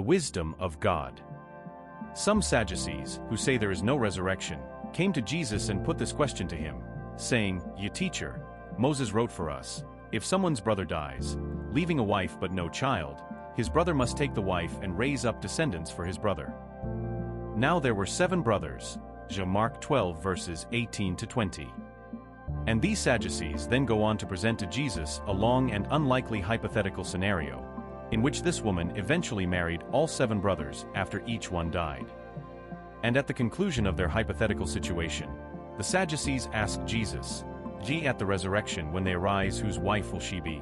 The wisdom of God. Some Sadducees, who say there is no resurrection, came to Jesus and put this question to him, saying, "Ye teacher, Moses wrote for us, if someone's brother dies, leaving a wife but no child, his brother must take the wife and raise up descendants for his brother. Now there were 7 brothers." Mark 12 verses 18 to 20. And these Sadducees then go on to present to Jesus a long and unlikely hypothetical scenario, in which this woman eventually married all 7 brothers after each one died. And at the conclusion of their hypothetical situation, the Sadducees ask Jesus, at the resurrection when they arise, whose wife will she be?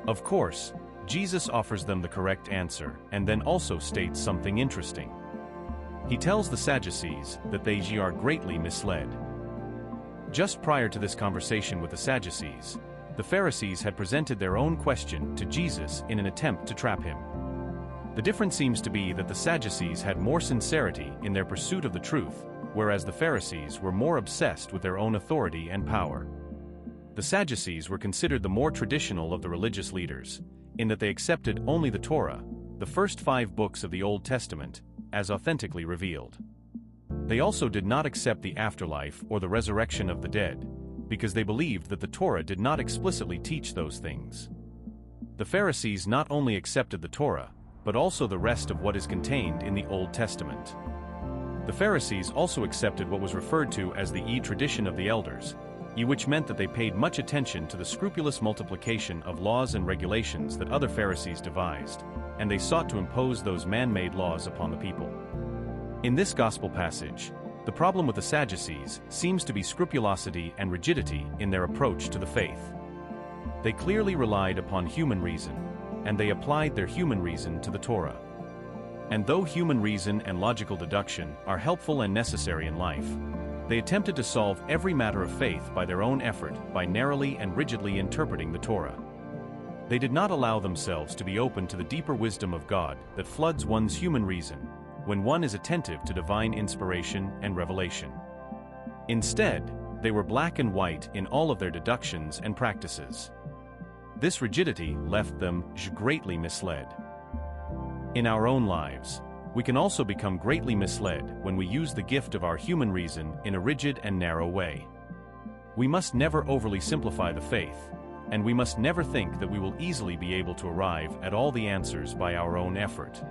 Of course, Jesus offers them the correct answer and then also states something interesting. He tells the Sadducees that they are greatly misled. Just prior to this conversation with the Sadducees, the Pharisees had presented their own question to Jesus in an attempt to trap him. The difference seems to be that the Sadducees had more sincerity in their pursuit of the truth, whereas the Pharisees were more obsessed with their own authority and power. The Sadducees were considered the more traditional of the religious leaders, in that they accepted only the Torah, the first 5 books of the Old Testament, as authentically revealed. They also did not accept the afterlife or the resurrection of the dead, because they believed that the Torah did not explicitly teach those things. The Pharisees not only accepted the Torah, but also the rest of what is contained in the Old Testament. The Pharisees also accepted what was referred to as the tradition of the elders, which meant that they paid much attention to the scrupulous multiplication of laws and regulations that other Pharisees devised, and they sought to impose those man-made laws upon the people. In this gospel passage, the problem with the Sadducees seems to be scrupulosity and rigidity in their approach to the faith. They clearly relied upon human reason, and they applied their human reason to the Torah. And though human reason and logical deduction are helpful and necessary in life, they attempted to solve every matter of faith by their own effort by narrowly and rigidly interpreting the Torah. They did not allow themselves to be open to the deeper wisdom of God that floods one's human reason when one is attentive to divine inspiration and revelation. Instead, they were black and white in all of their deductions and practices. This rigidity left them greatly misled. In our own lives, we can also become greatly misled when we use the gift of our human reason in a rigid and narrow way. We must never overly simplify the faith, and we must never think that we will easily be able to arrive at all the answers by our own effort.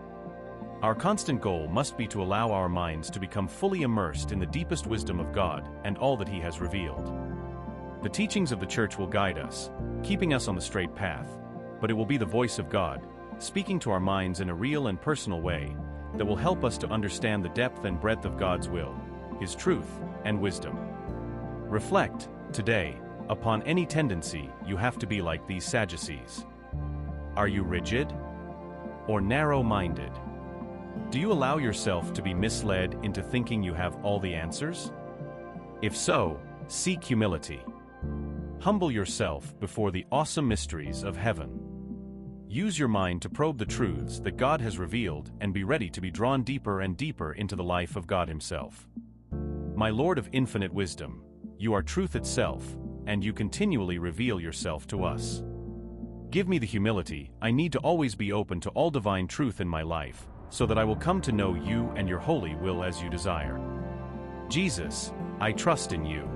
Our constant goal must be to allow our minds to become fully immersed in the deepest wisdom of God and all that He has revealed. The teachings of the Church will guide us, keeping us on the straight path, but it will be the voice of God, speaking to our minds in a real and personal way, that will help us to understand the depth and breadth of God's will, His truth, and wisdom. Reflect, today, upon any tendency you have to be like these Sadducees. Are you rigid or narrow-minded? Do you allow yourself to be misled into thinking you have all the answers? If so, seek humility. Humble yourself before the awesome mysteries of heaven. Use your mind to probe the truths that God has revealed and be ready to be drawn deeper and deeper into the life of God Himself. My Lord of infinite wisdom, you are truth itself, and you continually reveal yourself to us. Give me the humility I need to always be open to all divine truth in my life, so that I will come to know you and your holy will as you desire. Jesus, I trust in you.